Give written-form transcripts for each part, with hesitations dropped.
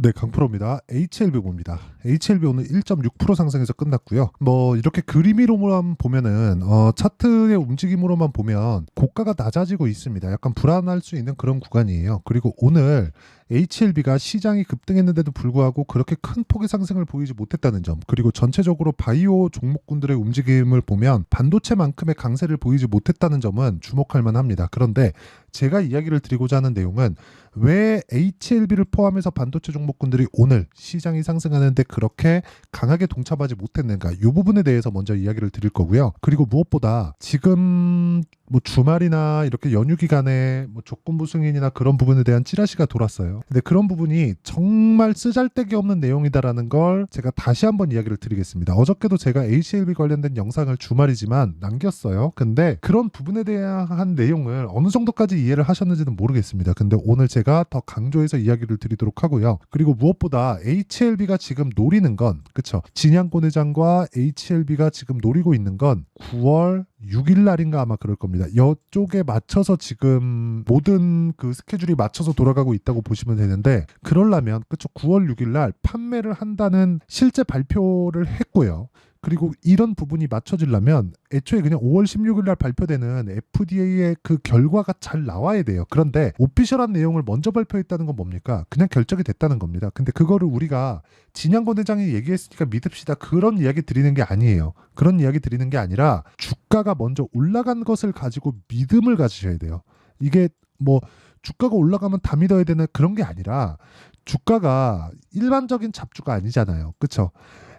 네, 강프로입니다. HLB 봅니다. HLB 오늘 1.6% 상승해서 끝났고요. 뭐 이렇게 그림으로만 보면은 차트의 움직임으로만 보면 고가가 낮아지고 있습니다. 약간 불안할 수 있는 그런 구간이에요. 그리고 오늘 HLB가 시장이 급등했는데도 불구하고 그렇게 큰 폭의 상승을 보이지 못했다는 점, 그리고 전체적으로 바이오 종목군들의 움직임을 보면 반도체만큼의 강세를 보이지 못했다는 점은 주목할 만합니다. 그런데 제가 이야기를 드리고자 하는 내용은 왜 HLB를 포함해서 반도체 종목군들이 오늘 시장이 상승하는데 그렇게 강하게 동참하지 못했는가, 이 부분에 대해서 먼저 이야기를 드릴 거고요. 그리고 무엇보다 지금 뭐 주말이나 이렇게 연휴 기간에 뭐 조건부 승인이나 그런 부분에 대한 찌라시가 돌았어요. 근데 그런 부분이 정말 쓰잘데기 없는 내용이다라는 걸 제가 다시 한번 이야기를 드리겠습니다. 어저께도 제가 HLB 관련된 영상을 주말이지만 남겼어요. 근데 그런 부분에 대한 내용을 어느 정도까지 이해를 하셨는지는 모르겠습니다. 근데 오늘 제가 더 강조해서 이야기를 드리도록 하고요. 그리고 무엇보다 HLB가 지금 노리는 건, 그쵸, 진양권 회장과 HLB가 지금 노리고 있는 건 9월 6일 날인가 아마 그럴 겁니다. 이쪽에 맞춰서 지금 모든 그 스케줄이 맞춰서 돌아가고 있다고 보시면 되는데, 그러려면 그쵸, 9월 6일 날 판매를 한다는 실제 발표를 했고요. 그리고 이런 부분이 맞춰지려면 애초에 그냥 5월 16일 날 발표되는 FDA의 그 결과가 잘 나와야 돼요. 그런데 오피셜한 내용을 먼저 발표했다는 건 뭡니까? 그냥 결정이 됐다는 겁니다. 근데 그거를 우리가 진양권 회장이 얘기했으니까 믿읍시다, 그런 이야기 드리는 게 아니에요. 그런 이야기 드리는 게 아니라 주가가 먼저 올라간 것을 가지고 믿음을 가지셔야 돼요. 이게 뭐 주가가 올라가면 다 믿어야 되는 그런 게 아니라, 주가가 일반적인 잡주가 아니잖아요. 그쵸?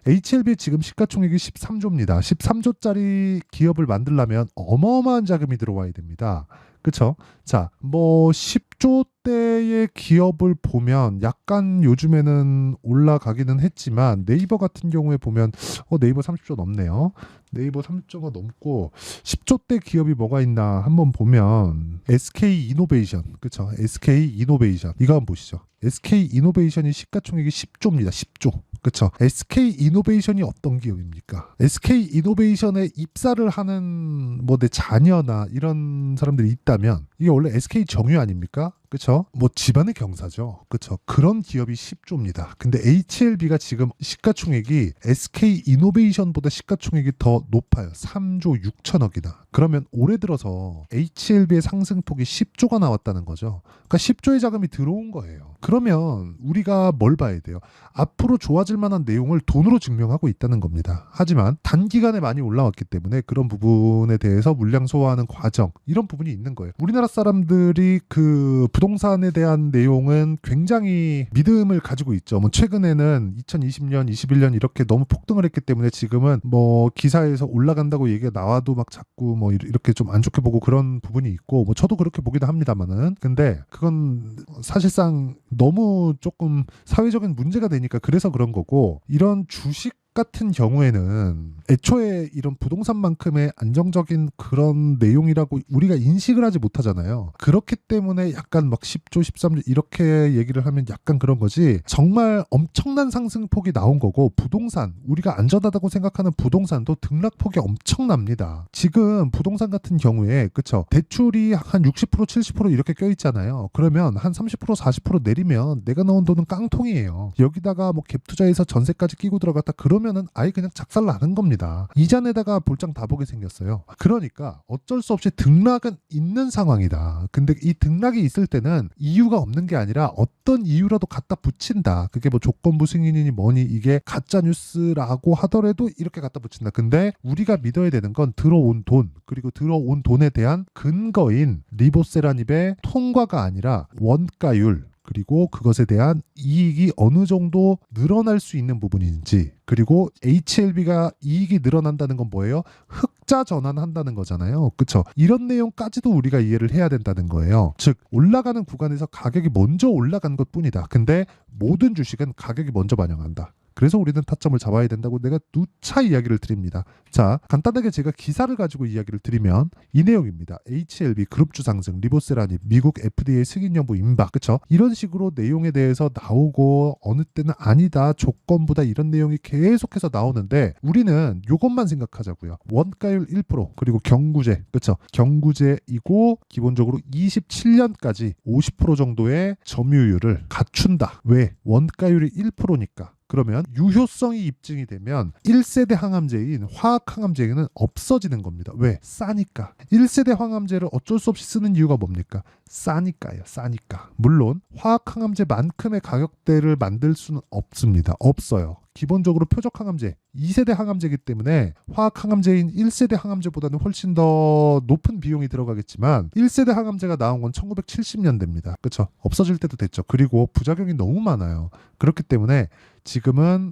HLB 지금 시가총액이 13조입니다. 13조짜리 기업을 만들려면 어마어마한 자금이 들어와야 됩니다. 그쵸? 자, 뭐 10조대의 기업을 보면 약간 요즘에는 올라가기는 했지만, 네이버 같은 경우에 보면 네이버 30조 넘네요. 네이버 30조가 넘고 10조대 기업이 뭐가 있나 한번 보면 SK 이노베이션, 그쵸? SK 이노베이션 이거 한번 보시죠. SK 이노베이션이 시가총액이 10조입니다. 10조. 그쵸? SK 이노베이션이 어떤 기업입니까? SK 이노베이션에 입사를 하는 뭐 내 자녀나 이런 사람들이 있다면 이게 원래 SK 정유 아닙니까? 그쵸? 뭐 집안의 경사죠. 그쵸? 그런 기업이 10조입니다. 근데 HLB가 지금 시가총액이 SK 이노베이션보다 시가총액이 더 높아요. 3조 6천억이나. 그러면 올해 들어서 HLB의 상승폭이 10조가 나왔다는 거죠. 그러니까 10조의 자금이 들어온 거예요. 그러면 우리가 뭘 봐야 돼요? 앞으로 좋아질 만한 내용을 돈으로 증명하고 있다는 겁니다. 하지만 단기간에 많이 올라왔기 때문에 그런 부분에 대해서 물량 소화하는 과정, 이런 부분이 있는 거예요. 우리나라 사람들이 그 부동산에 대한 내용은 굉장히 믿음을 가지고 있죠. 뭐 최근에는 2020년, 21년 이렇게 너무 폭등을 했기 때문에 지금은 뭐 기사에서 올라간다고 얘기가 나와도 막 자꾸 뭐 이렇게 좀 안 좋게 보고 그런 부분이 있고, 뭐 저도 그렇게 보기도 합니다만은, 근데 그건 사실상 너무 조금 사회적인 문제가 되니까 그래서 그런 거고, 이런 주식 같은 경우에는 애초에 이런 부동산만큼의 안정적인 그런 내용이라고 우리가 인식을 하지 못하잖아요. 그렇기 때문에 약간 막 10조, 13조 이렇게 얘기를 하면 약간 그런 거지, 정말 엄청난 상승폭이 나온 거고, 부동산, 우리가 안전하다고 생각하는 부동산도 등락폭이 엄청납니다. 지금 부동산 같은 경우에, 그쵸, 대출이 한 60%, 70% 이렇게 껴있잖아요. 그러면 한 30%, 40% 내리면 내가 넣은 돈은 깡통이에요. 여기다가 뭐 갭 투자해서 전세까지 끼고 들어갔다 그러면은 아예 그냥 작살 나는 겁니다. 이자 내다가 볼장 다 보게 생겼어요. 그러니까 어쩔 수 없이 등락은 있는 상황이다. 근데 이 등락이 있을 때는 이유가 없는 게 아니라 어떤 이유라도 갖다 붙인다. 그게 뭐 조건부 승인이니 뭐니 이게 가짜 뉴스라고 하더라도 이렇게 갖다 붙인다. 근데 우리가 믿어야 되는 건 들어온 돈, 그리고 들어온 돈에 대한 근거인 리보세라닙의 통과가 아니라 원가율, 그리고 그것에 대한 이익이 어느 정도 늘어날 수 있는 부분인지, 그리고 HLB가 이익이 늘어난다는 건 뭐예요? 흑자 전환한다는 거잖아요. 그쵸? 이런 내용까지도 우리가 이해를 해야 된다는 거예요. 즉 올라가는 구간에서 가격이 먼저 올라간 것뿐이다. 근데 모든 주식은 가격이 먼저 반영한다. 그래서 우리는 타점을 잡아야 된다고 내가 누차 이야기를 드립니다. 자, 간단하게 제가 기사를 가지고 이야기를 드리면 이 내용입니다. HLB 그룹주 상승, 리보세라닙, 미국 FDA 승인 여부 임박, 그쵸? 이런 식으로 내용에 대해서 나오고 어느 때는 아니다, 조건부다 이런 내용이 계속해서 나오는데 우리는 이것만 생각하자고요. 원가율 1% 그리고 경구제, 그쵸? 경구제이고 기본적으로 27년까지 50% 정도의 점유율을 갖춘다. 왜? 원가율이 1%니까. 그러면 유효성이 입증이 되면 1세대 항암제인 화학항암제는 없어지는 겁니다. 왜? 싸니까. 1세대 항암제를 어쩔 수 없이 쓰는 이유가 뭡니까? 싸니까요. 싸니까. 물론 화학항암제만큼의 가격대를 만들 수는 없습니다. 없어요. 기본적으로 표적 항암제 2세대 항암제이기 때문에 화학 항암제인 1세대 항암제보다는 훨씬 더 높은 비용이 들어가겠지만 1세대 항암제가 나온 건 1970년대입니다. 그렇죠? 없어질 때도 됐죠. 그리고 부작용이 너무 많아요. 그렇기 때문에 지금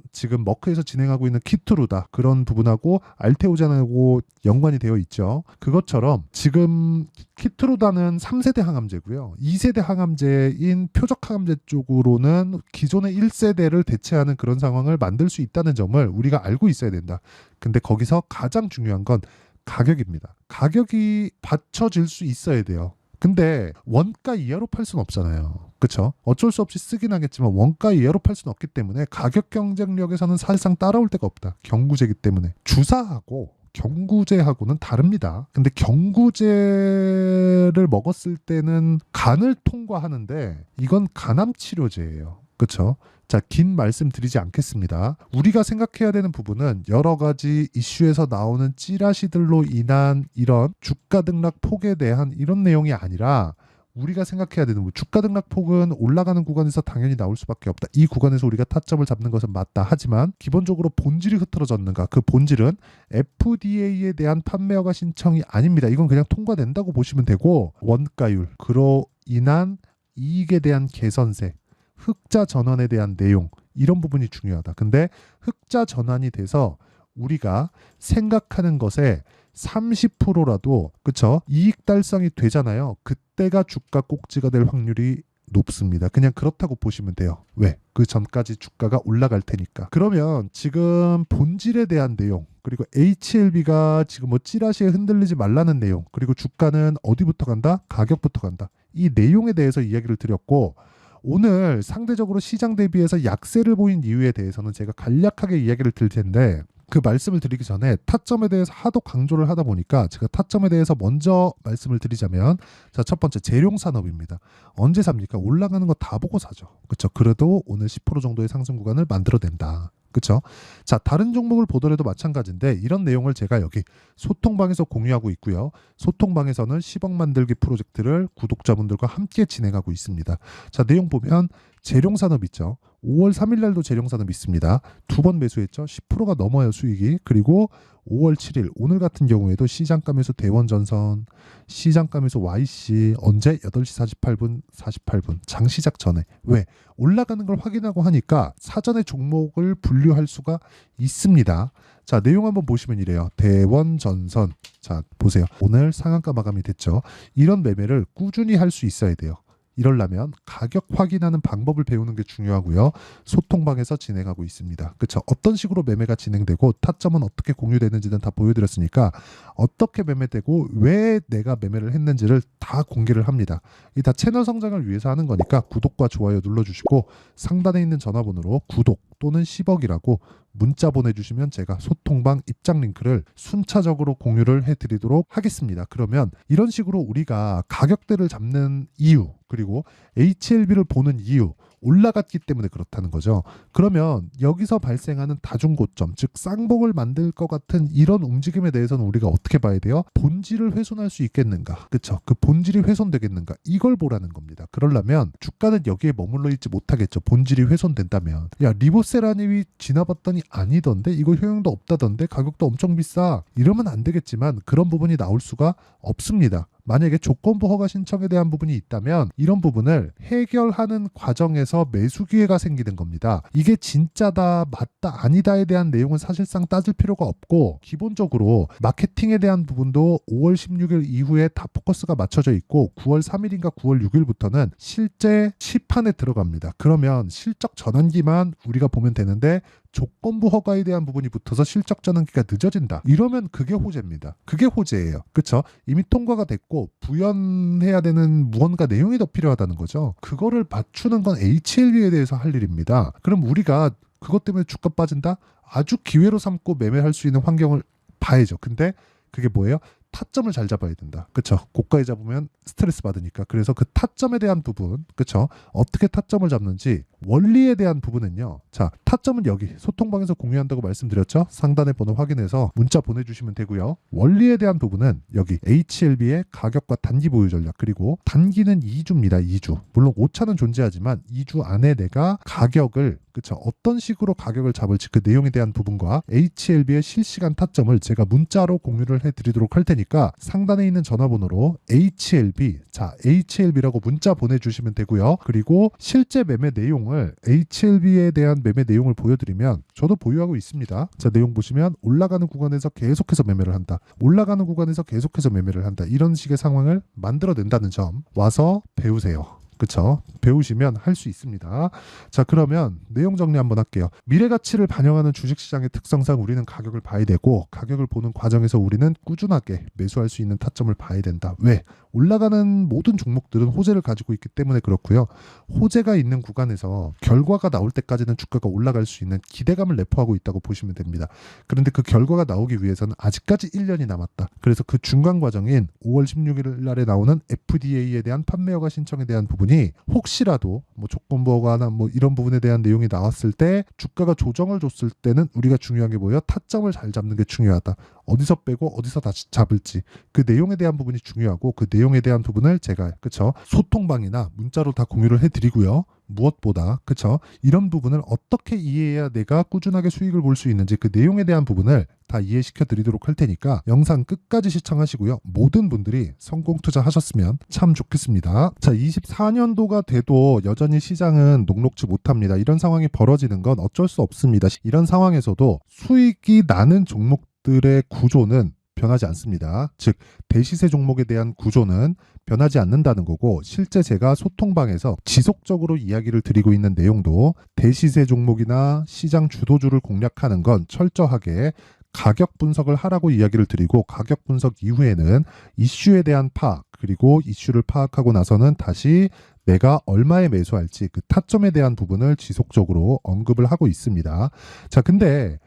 머크에서 진행하고 있는 키트루다 그런 부분하고 알테오젠하고 연관이 되어 있죠. 그것처럼 지금 키트루다는 3세대 항암제고요. 2세대 항암제인 표적 항암제 쪽으로는 기존의 1세대를 대체하는 그런 상황을 만들 수 있다는 점을 우리가 알고 있어야 된다. 근데 거기서 가장 중요한 건 가격입니다. 가격이 받쳐질 수 있어야 돼요. 근데 원가 이하로 팔 수는 없잖아요. 그렇죠? 어쩔 수 없이 쓰긴 하겠지만 원가 이하로 팔 수는 없기 때문에 가격 경쟁력에서는 사실상 따라올 데가 없다. 경구제이기 때문에. 주사하고 경구제하고는 다릅니다. 근데 경구제를 먹었을 때는 간을 통과하는데 이건 간암 치료제예요. 그렇죠? 자, 긴 말씀 드리지 않겠습니다. 우리가 생각해야 되는 부분은 여러 가지 이슈에서 나오는 찌라시들로 인한 이런 주가 등락 폭에 대한 이런 내용이 아니라 우리가 생각해야 되는 부분, 주가 등락폭은 올라가는 구간에서 당연히 나올 수밖에 없다. 이 구간에서 우리가 타점을 잡는 것은 맞다. 하지만 기본적으로 본질이 흐트러졌는가? 그 본질은 FDA에 대한 판매 허가 신청이 아닙니다. 이건 그냥 통과된다고 보시면 되고 원가율, 그로 인한 이익에 대한 개선세, 흑자 전환에 대한 내용 이런 부분이 중요하다. 근데 흑자 전환이 돼서 우리가 생각하는 것에 30%라도 그쵸? 이익 달성이 되잖아요. 그때가 주가 꼭지가 될 확률이 높습니다. 그냥 그렇다고 보시면 돼요. 왜? 그 전까지 주가가 올라갈 테니까. 그러면 지금 본질에 대한 내용 그리고 HLB가 지금 뭐 찌라시에 흔들리지 말라는 내용 그리고 주가는 어디부터 간다? 가격부터 간다. 이 내용에 대해서 이야기를 드렸고 오늘 상대적으로 시장 대비해서 약세를 보인 이유에 대해서는 제가 간략하게 이야기를 드릴 텐데 그 말씀을 드리기 전에 타점에 대해서 하도 강조를 하다 보니까 제가 타점에 대해서 먼저 말씀을 드리자면 자, 첫 번째 재룡산업입니다. 언제 삽니까? 올라가는 거 다 보고 사죠. 그렇죠? 그래도 오늘 10% 정도의 상승 구간을 만들어낸다. 그렇죠? 자, 다른 종목을 보더라도 마찬가지인데 이런 내용을 제가 여기 소통방에서 공유하고 있고요. 소통방에서는 10억 만들기 프로젝트를 구독자분들과 함께 진행하고 있습니다. 자, 내용 보면 재룡산업 있죠. 5월 3일 날도 재룡산업 있습니다. 두 번 매수했죠. 10%가 넘어요 수익이. 그리고 5월 7일 오늘 같은 경우에도 시장감에서 대원전선, 시장감에서 YC 언제 8시 48분 장 시작 전에 왜? 올라가는 걸 확인하고 하니까 사전에 종목을 분류할 수가 있습니다. 자, 내용 한번 보시면 이래요. 대원전선. 자, 보세요. 오늘 상한가 마감이 됐죠. 이런 매매를 꾸준히 할 수 있어야 돼요. 이러려면 가격 확인하는 방법을 배우는 게 중요하고요. 소통방에서 진행하고 있습니다. 그렇죠? 어떤 식으로 매매가 진행되고 타점은 어떻게 공유되는지는 다 보여드렸으니까 어떻게 매매되고 왜 내가 매매를 했는지를 다 공개를 합니다. 이 다 채널 성장을 위해서 하는 거니까 구독과 좋아요 눌러주시고 상단에 있는 전화번호로 구독 또는 10억이라고 문자 보내주시면 제가 소통방 입장 링크를 순차적으로 공유를 해드리도록 하겠습니다. 그러면 이런 식으로 우리가 가격대를 잡는 이유 그리고 HLB를 보는 이유 올라갔기 때문에 그렇다는 거죠. 그러면 여기서 발생하는 다중고점 즉 쌍봉을 만들 것 같은 이런 움직임에 대해서는 우리가 어떻게 봐야 돼요? 본질을 훼손할 수 있겠는가? 그렇죠? 그 본질이 훼손되겠는가? 이걸 보라는 겁니다. 그러려면 주가는 여기에 머물러 있지 못하겠죠. 본질이 훼손된다면 야 리보세라님이 지나봤더니 아니던데 이거 효용도 없다던데 가격도 엄청 비싸 이러면 안 되겠지만 그런 부분이 나올 수가 없습니다. 만약에 조건부 허가 신청에 대한 부분이 있다면 이런 부분을 해결하는 과정에서 매수 기회가 생기는 겁니다. 이게 진짜다, 맞다, 아니다에 대한 내용은 사실상 따질 필요가 없고 기본적으로 마케팅에 대한 부분도 5월 16일 이후에 다 포커스가 맞춰져 있고 9월 3일인가 9월 6일부터는 실제 시판에 들어갑니다. 그러면 실적 전환기만 우리가 보면 되는데 조건부 허가에 대한 부분이 붙어서 실적 전환기가 늦어진다. 이러면 그게 호재입니다. 그게 호재예요. 그쵸? 이미 통과가 됐고 부연해야 되는 무언가 내용이 더 필요하다는 거죠. 그거를 맞추는 건 HLB에 대해서 할 일입니다. 그럼 우리가 그것 때문에 주가 빠진다? 아주 기회로 삼고 매매할 수 있는 환경을 봐야죠. 근데 그게 뭐예요? 타점을 잘 잡아야 된다. 그쵸? 고가에 잡으면 스트레스 받으니까. 그래서 그 타점에 대한 부분, 그쵸? 어떻게 타점을 잡는지 원리에 대한 부분은요. 자, 타점은 여기 소통방에서 공유한다고 말씀드렸죠? 상단의 번호 확인해서 문자 보내주시면 되고요. 원리에 대한 부분은 여기 HLB의 가격과 단기 보유 전략, 그리고 단기는 2주입니다. 2주. 물론 오차는 존재하지만 2주 안에 내가 가격을, 그쵸? 어떤 식으로 가격을 잡을지 그 내용에 대한 부분과 HLB의 실시간 타점을 제가 문자로 공유를 해드리도록 할 테니까 상단에 있는 전화번호로 HLB, 자, HLB라고 문자 보내주시면 되고요. 그리고 실제 매매 내용을 HLB에 대한 매매 내용을 보여드리면 저도 보유하고 있습니다. 자, 내용 보시면 올라가는 구간에서 계속해서 매매를 한다. 올라가는 구간에서 계속해서 매매를 한다. 이런 식의 상황을 만들어낸다는 점 와서 배우세요. 그쵸? 배우시면 할 수 있습니다. 자, 그러면 내용 정리 한번 할게요. 미래 가치를 반영하는 주식시장의 특성상 우리는 가격을 봐야 되고, 가격을 보는 과정에서 우리는 꾸준하게 매수할 수 있는 타점을 봐야 된다. 왜? 올라가는 모든 종목들은 호재를 가지고 있기 때문에 그렇고요. 호재가 있는 구간에서 결과가 나올 때까지는 주가가 올라갈 수 있는 기대감을 내포하고 있다고 보시면 됩니다. 그런데 그 결과가 나오기 위해서는 아직까지 1년이 남았다. 그래서 그 중간 과정인 5월 16일 날에 나오는 FDA에 대한 판매 허가 신청에 대한 부분이 혹시라도 뭐 조건부 허가나 뭐 이런 부분에 대한 내용이 나왔을 때 주가가 조정을 줬을 때는 우리가 중요한 게 뭐예요? 타점을 잘 잡는 게 중요하다. 어디서 빼고 어디서 다시 잡을지 그 내용에 대한 부분이 중요하고, 그 내용에 대한 부분을 제가, 그쵸, 소통방이나 문자로 다 공유를 해드리고요. 무엇보다, 그쵸, 이런 부분을 어떻게 이해해야 내가 꾸준하게 수익을 볼 수 있는지 그 내용에 대한 부분을 다 이해시켜 드리도록 할 테니까 영상 끝까지 시청하시고요. 모든 분들이 성공 투자하셨으면 참 좋겠습니다. 자, 24년도가 돼도 여전히 시장은 녹록지 못합니다. 이런 상황이 벌어지는 건 어쩔 수 없습니다. 이런 상황에서도 수익이 나는 종목들의 구조는 변하지 않습니다. 즉, 대시세 종목에 대한 구조는 변하지 않는다는 거고, 실제 제가 소통방에서 지속적으로 이야기를 드리고 있는 내용도 대시세 종목이나 시장 주도주를 공략하는 건 철저하게 가격 분석을 하라고 이야기를 드리고, 가격 분석 이후에는 이슈에 대한 파악, 그리고 이슈를 파악하고 나서는 다시 내가 얼마에 매수할지 그 타점에 대한 부분을 지속적으로 언급을 하고 있습니다. 자, 근데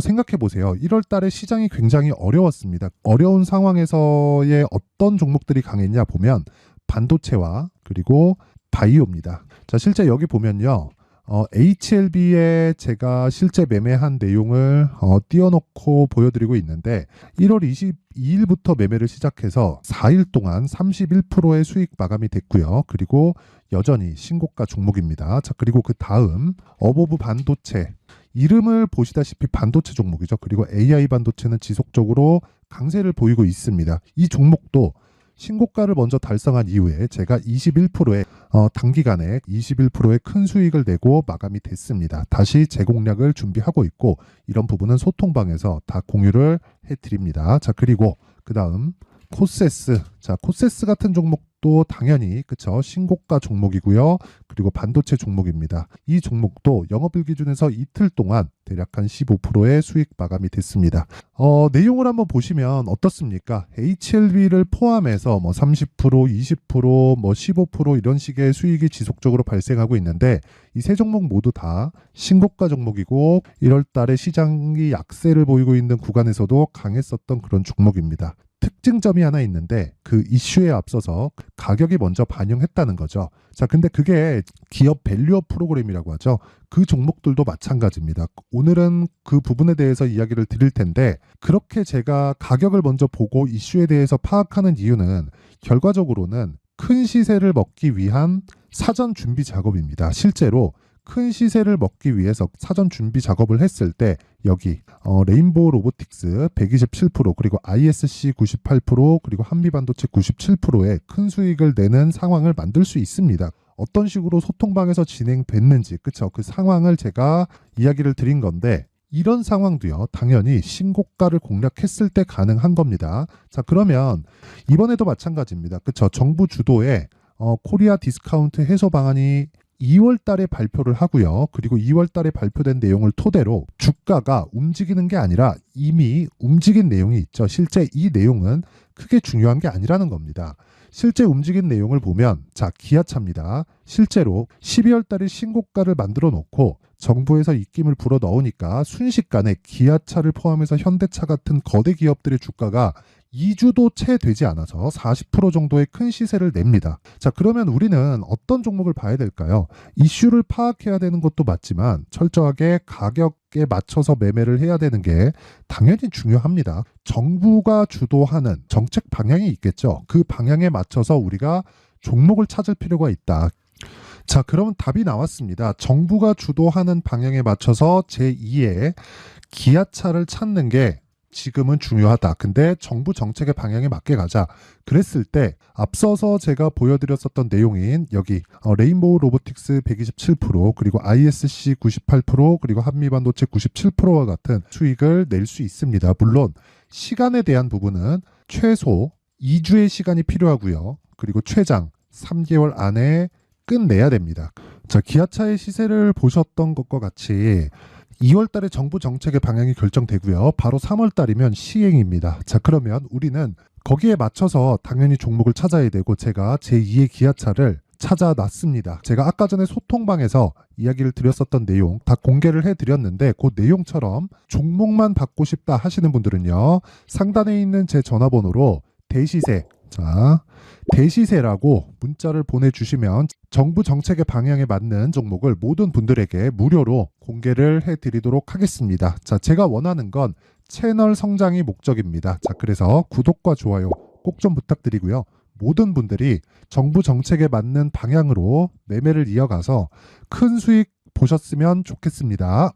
생각해 보세요. 1월 달에 시장이 굉장히 어려웠습니다. 어려운 상황에서의 어떤 종목들이 강했냐 보면 반도체와 그리고 바이오입니다. 자, 실제 여기 보면요. HLB에 제가 실제 매매한 내용을 띄워놓고 보여드리고 있는데, 1월 22일부터 매매를 시작해서 4일 동안 31%의 수익 마감이 됐고요. 그리고 여전히 신고가 종목입니다. 자, 그리고 그 다음 어보브 반도체, 이름을 보시다시피 반도체 종목이죠. 그리고 AI 반도체는 지속적으로 강세를 보이고 있습니다. 이 종목도 신고가를 먼저 달성한 이후에 제가 21%의 단기간에 21%의 큰 수익을 내고 마감이 됐습니다. 다시 재공략을 준비하고 있고, 이런 부분은 소통방에서 다 공유를 해드립니다. 자, 그리고 그 다음 코세스. 자, 코세스 같은 종목도 당연히, 그쵸, 신고가 종목이고요. 그리고 반도체 종목입니다. 이 종목도 영업일 기준에서 이틀 동안 대략 한 15%의 수익 마감이 됐습니다. 내용을 한번 보시면 어떻습니까? HLB를 포함해서 뭐 30%, 20%, 뭐 15% 이런 식의 수익이 지속적으로 발생하고 있는데, 이 세 종목 모두 다 신고가 종목이고 1월 달에 시장이 약세를 보이고 있는 구간에서도 강했었던 그런 종목입니다. 특징점이 하나 있는데, 그 이슈에 앞서서 가격이 먼저 반영했다는 거죠. 자, 근데 그게 기업 밸류업 프로그램이라고 하죠. 그 종목들도 마찬가지입니다. 오늘은 그 부분에 대해서 이야기를 드릴 텐데, 그렇게 제가 가격을 먼저 보고 이슈에 대해서 파악하는 이유는 결과적으로는 큰 시세를 먹기 위한 사전 준비 작업입니다. 실제로 큰 시세를 먹기 위해서 사전 준비 작업을 했을 때 여기 레인보우 로보틱스 127%, 그리고 ISC 98%, 그리고 한미반도체 97%의 큰 수익을 내는 상황을 만들 수 있습니다. 어떤 식으로 소통방에서 진행됐는지, 그쵸, 그 상황을 제가 이야기를 드린 건데, 이런 상황도요, 당연히 신고가를 공략했을 때 가능한 겁니다. 자, 그러면 이번에도 마찬가지입니다. 그쵸, 정부 주도의 코리아 디스카운트 해소 방안이 2월 달에 발표를 하고요. 그리고 2월 달에 발표된 내용을 토대로 주가가 움직이는 게 아니라 이미 움직인 내용이 있죠. 실제 이 내용은 크게 중요한 게 아니라는 겁니다. 실제 움직인 내용을 보면 자, 기아차입니다. 실제로 12월 달에 신고가를 만들어 놓고 정부에서 입김을 불어 넣으니까 순식간에 기아차를 포함해서 현대차 같은 거대 기업들의 주가가 2주도 채 되지 않아서 40% 정도의 큰 시세를 냅니다. 자, 그러면 우리는 어떤 종목을 봐야 될까요? 이슈를 파악해야 되는 것도 맞지만 철저하게 가격에 맞춰서 매매를 해야 되는 게 당연히 중요합니다. 정부가 주도하는 정책 방향이 있겠죠. 그 방향에 맞춰서 우리가 종목을 찾을 필요가 있다. 자, 그러면 답이 나왔습니다. 정부가 주도하는 방향에 맞춰서 제2의 기아차를 찾는 게 지금은 중요하다. 근데 정부 정책의 방향에 맞게 가자. 그랬을 때 앞서서 제가 보여드렸었던 내용인 여기 레인보우 로보틱스 127% 그리고 ISC 98% 그리고 한미반도체 97%와 같은 수익을 낼 수 있습니다. 물론 시간에 대한 부분은 최소 2주의 시간이 필요하고요. 그리고 최장 3개월 안에 끝내야 됩니다. 자, 기아차의 시세를 보셨던 것과 같이 2월 달에 정부 정책의 방향이 결정되고요. 바로 3월 달이면 시행입니다. 자, 그러면 우리는 거기에 맞춰서 당연히 종목을 찾아야 되고 제가 제2의 기아차를 찾아놨습니다. 제가 아까 전에 소통방에서 이야기를 드렸었던 내용 다 공개를 해드렸는데 그 내용처럼 종목만 받고 싶다 하시는 분들은요. 상단에 있는 제 전화번호로 대시세, 자, 대시세라고 문자를 보내주시면 정부 정책의 방향에 맞는 종목을 모든 분들에게 무료로 공개를 해드리도록 하겠습니다. 자, 제가 원하는 건 채널 성장이 목적입니다. 자, 그래서 구독과 좋아요 꼭 좀 부탁드리고요. 모든 분들이 정부 정책에 맞는 방향으로 매매를 이어가서 큰 수익 보셨으면 좋겠습니다.